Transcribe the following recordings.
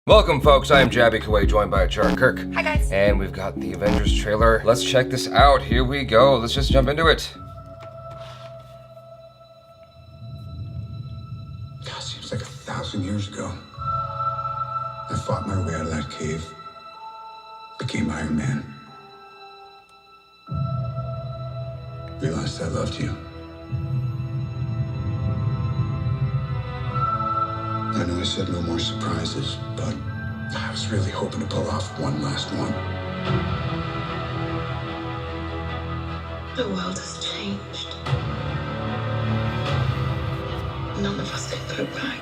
Welcome, folks. I am Jaby, Koay, joined by ACHARA, KIRK. Hi, guys. And we've got the Avengers trailer. Let's check this out. Here we go. Let's just jump into it. God, seems like 1,000 years ago. I fought my way out of that cave. Became Iron Man. Realized I loved you. I know I said no more surprises, but I was really hoping to pull off one last one. The world has changed. None of us can go back.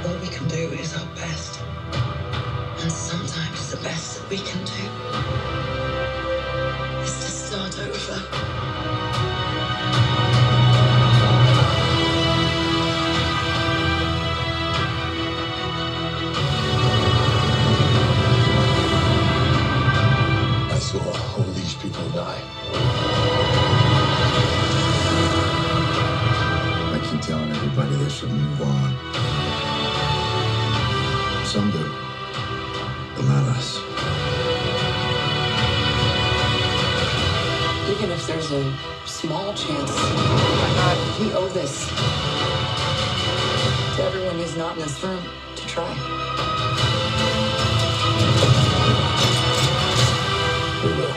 All we can do is our best. And sometimes the best that we can do is to start over. I saw all these people die. I keep telling everybody they should move on. Some do, but not us. Even if there's a small chance, oh my God, we owe this to everyone who's not in this room to try. We will.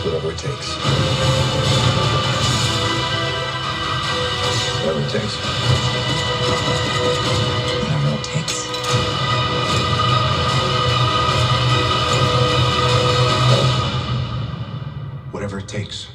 Whatever it takes. Whatever it takes. Whatever it takes. Whatever it takes.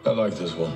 I like this one.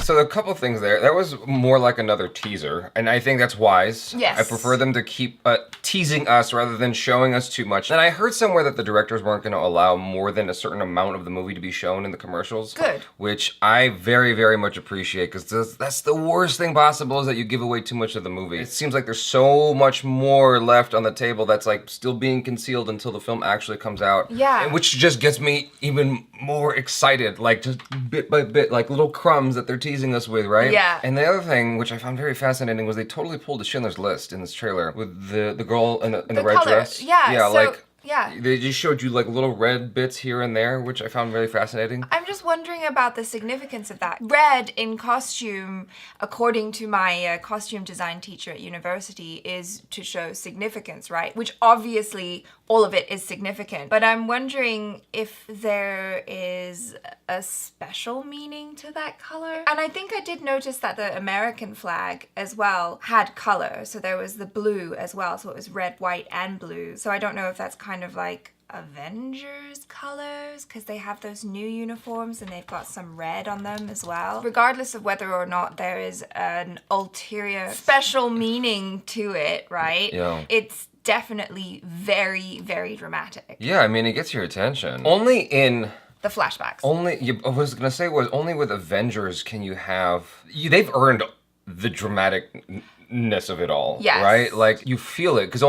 So a couple things there. That was more like another teaser, and I think that's wise. Yes. I prefer them to keep teasing us rather than showing us too much. And I heard somewhere that the directors weren't going to allow more than a certain amount of the movie to be shown in the commercials. Good. Which I very, very much appreciate, because that's the worst thing possible, is that you give away too much of the movie. It seems like there's so much more left on the table that's like still being concealed until the film actually comes out. Yeah. And which just gets me even more excited, like just bit by bit, like little crumbs that they're teasing us with, right? Yeah. And the other thing, which I found very fascinating, was they totally pulled a Schindler's List in this trailer with the girl in the red color. dress. Yeah, Yeah, so, like yeah. they just showed you like little red bits here and there, which I found very fascinating. I'm just wondering about the significance of that. Red in costume, according to my costume design teacher at university, is to show significance, right? Which obviously all of it is significant. But I'm wondering if there is a special meaning to that color. And I think I did notice that the American flag as well had color. So there was the blue as well. So it was red, white, and blue. So I don't know if that's kind of like Avengers colors, because they have those new uniforms and they've got some red on them as well. Regardless of whether or not there is an ulterior special meaning to it, right? Yeah. It's definitely very, very dramatic. Yeah, I mean, it gets your attention. Only in... The flashbacks. I was gonna say was only with Avengers can you have... they've earned the dramaticness of it all, Yes. right? Like, you feel it, because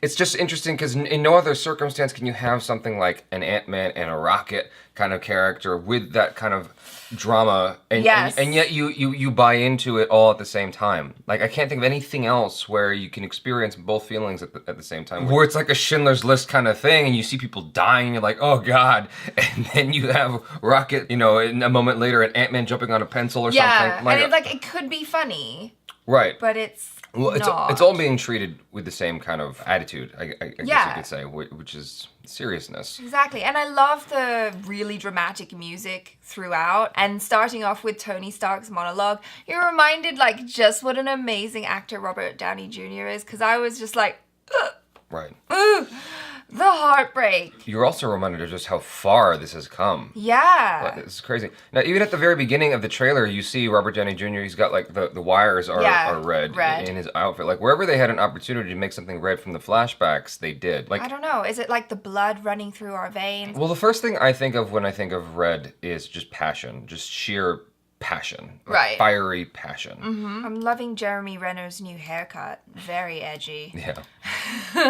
it's just interesting, because in no other circumstance can you have something like an Ant-Man and a Rocket kind of character with that kind of drama, and Yes. and yet you buy into it all at the same time. Like, I can't think of anything else where you can experience both feelings at the same time. Where it's like a Schindler's List kind of thing, and you see people dying, and you're like, oh God. And then you have Rocket, in a moment later, and Ant-Man jumping on a pencil or Yeah, something. and it could be funny, Right. but it's Well, not. it's all being treated with the same kind of attitude, I guess you Yeah. could say, which is seriousness. Exactly, and I love the really dramatic music throughout, and starting off with Tony Stark's monologue, you're reminded like just what an amazing actor Robert Downey Jr. is, because I was just like, ugh, Right. ugh. The heartbreak. You're also reminded of just how far this has come. Yeah. Like, it's crazy. Now, even at the very beginning of the trailer, you see Robert Downey Jr., he's got like the wires are red in his outfit. Like wherever they had an opportunity to make something red from the flashbacks, they did. Like I don't know. Is it like the blood running through our veins? Well, the first thing I think of when I think of red is just passion, just sheer passion. Like Right. fiery passion. I'm loving Jeremy Renner's new haircut. Very edgy. Yeah.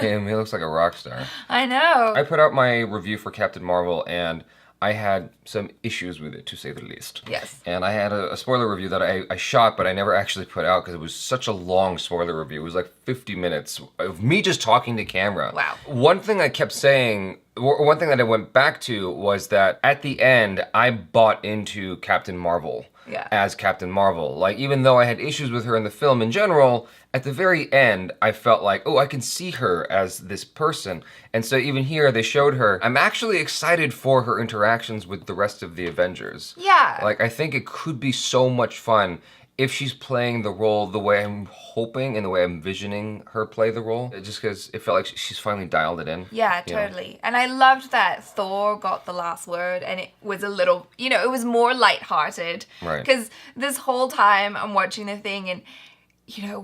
Him, he looks like a rock star. I know. I put out my review for Captain Marvel, and I had some issues with it, to say the least. Yes. And I had a spoiler review that I shot, but I never actually put out because it was such a long spoiler review. It was like 50 minutes of me just talking to camera. Wow. One thing I kept saying, one thing that I went back to was that at the end, I bought into Captain Marvel. Yeah. As Captain Marvel. Like, even though I had issues with her in the film in general, at the very end, I felt like, oh, I can see her as this person. And so even here, they showed her. I'm actually excited for her interactions with the rest of the Avengers. Yeah. Like, I think it could be so much fun if she's playing the role the way I'm hoping and the way I'm envisioning her play the role. Just because it felt like she's finally dialed it in. Yeah, you know? totally. And I loved that Thor got the last word and it was a little, it was more lighthearted. Right. Because this whole time I'm watching the thing and,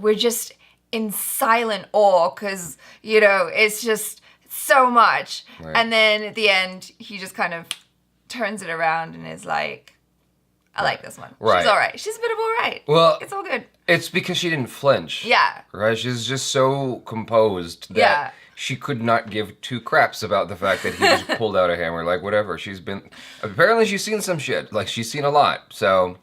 we're just in silent awe because, it's just so much. Right. And then at the end, he just kind of turns it around and is like, I like this one. Right. She's all right. She's a bit of all right. Well, it's all good. It's because she didn't flinch. Yeah. Right? She's just so composed that Yeah. she could not give two craps about the fact that he just pulled out a hammer. Like, whatever. Apparently she's seen some shit. Like, she's seen a lot. So,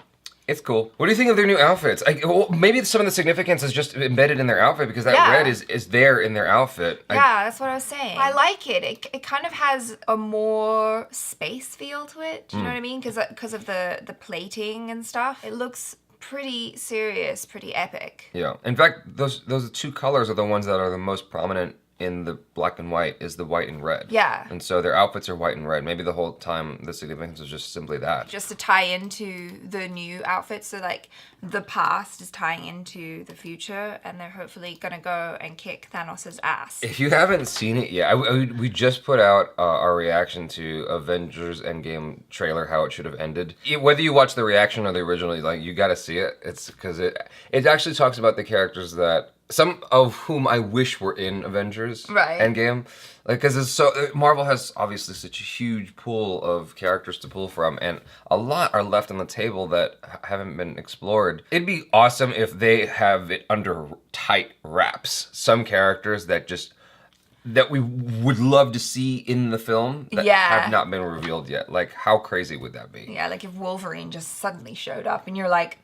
it's cool. What do you think of their new outfits? Maybe some of the significance is just embedded in their outfit because that red is there in their outfit. Yeah, that's what I was saying. I like it. It kind of has a more space feel to it. Do you know what I mean? Because of the plating and stuff. It looks pretty serious, pretty epic. Yeah. In fact, those two colors are the ones that are the most prominent in the black and white is the white and red. Yeah. And so their outfits are white and red. Maybe the whole time the significance is just simply that. Just to tie into the new outfits, so like the past is tying into the future, and they're hopefully gonna go and kick Thanos' ass. If you haven't seen it yet, we just put out our reaction to Avengers Endgame trailer, how it should have ended. Whether you watch the reaction or the original, like you gotta see it. It's because it actually talks about the characters that some of whom I wish were in Avengers Endgame. Like, because Marvel has obviously such a huge pool of characters to pull from, and a lot are left on the table that haven't been explored. It'd be awesome if they have it under tight wraps. Some characters that we would love to see in the film that have not been revealed yet. Like, how crazy would that be? Yeah, like if Wolverine just suddenly showed up and you're like,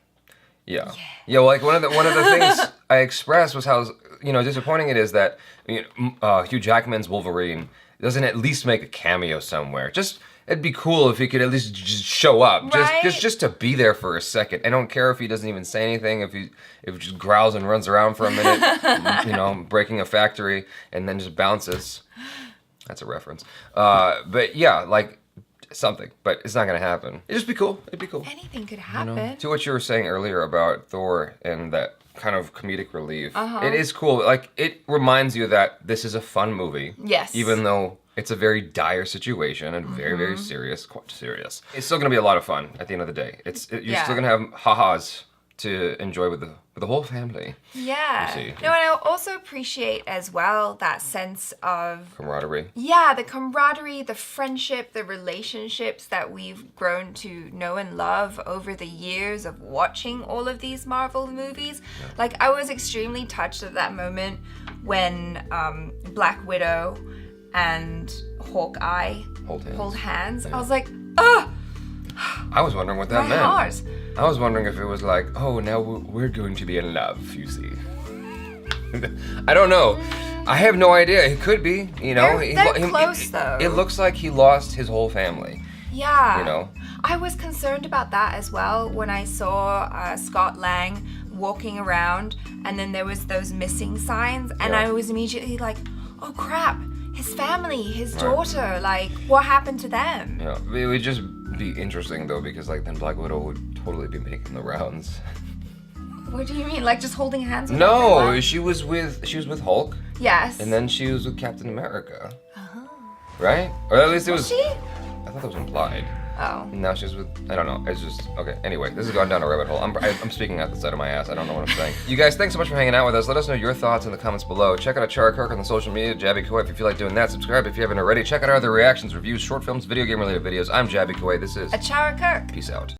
Yeah. Well, like one of the things I expressed was how disappointing it is that Hugh Jackman's Wolverine doesn't at least make a cameo somewhere. It'd be cool if he could at least just show up, just to be there for a second. I don't care if he doesn't even say anything, if he just growls and runs around for a minute, breaking a factory and then just bounces. That's a reference. But yeah, like. Something, but it's not gonna happen. It'd just be cool. It'd be cool. Anything could happen. To what you were saying earlier about Thor and that kind of comedic relief, it is cool. Like, it reminds you that this is a fun movie. Yes. Even though it's a very dire situation and very, very serious, quite serious. It's still gonna be a lot of fun at the end of the day. You're still gonna have ha-has to enjoy with the whole family. Yeah. You see. No, and I also appreciate as well that sense of Camaraderie. Yeah, the camaraderie, the friendship, the relationships that we've grown to know and love over the years of watching all of these Marvel movies. Yeah. Like, I was extremely touched at that moment when Black Widow and Hawkeye hold hands. Yeah. I was like, oh! I was wondering what that meant. Heart. I was wondering if it was like, oh, now we're going to be in love, you see. I don't know. I have no idea. It could be, They're close, though. It looks like he lost his whole family. Yeah. I was concerned about that as well when I saw Scott Lang walking around and then there was those missing signs and I was immediately like, oh crap, his family, his daughter, like what happened to them? Yeah, it would just be interesting though because like then Black Widow would totally be making the rounds. What do you mean? Like just holding hands with No, everyone? she was with Hulk. Yes. And then she was with Captain America. Uh-huh. right? Or at least it was. She? I thought that was implied. Oh. Now she's with, I don't know, it's just, okay, anyway, this has gone down a rabbit hole. I'm speaking out the side of my ass, I don't know what I'm saying. You guys, thanks so much for hanging out with us. Let us know your thoughts in the comments below. Check out ACHARA KIRK on the social media, Jaby Koay if you feel like doing that. Subscribe if you haven't already. Check out our other reactions, reviews, short films, video game related videos. I'm Jaby Koay, this is ACHARA KIRK. Peace out.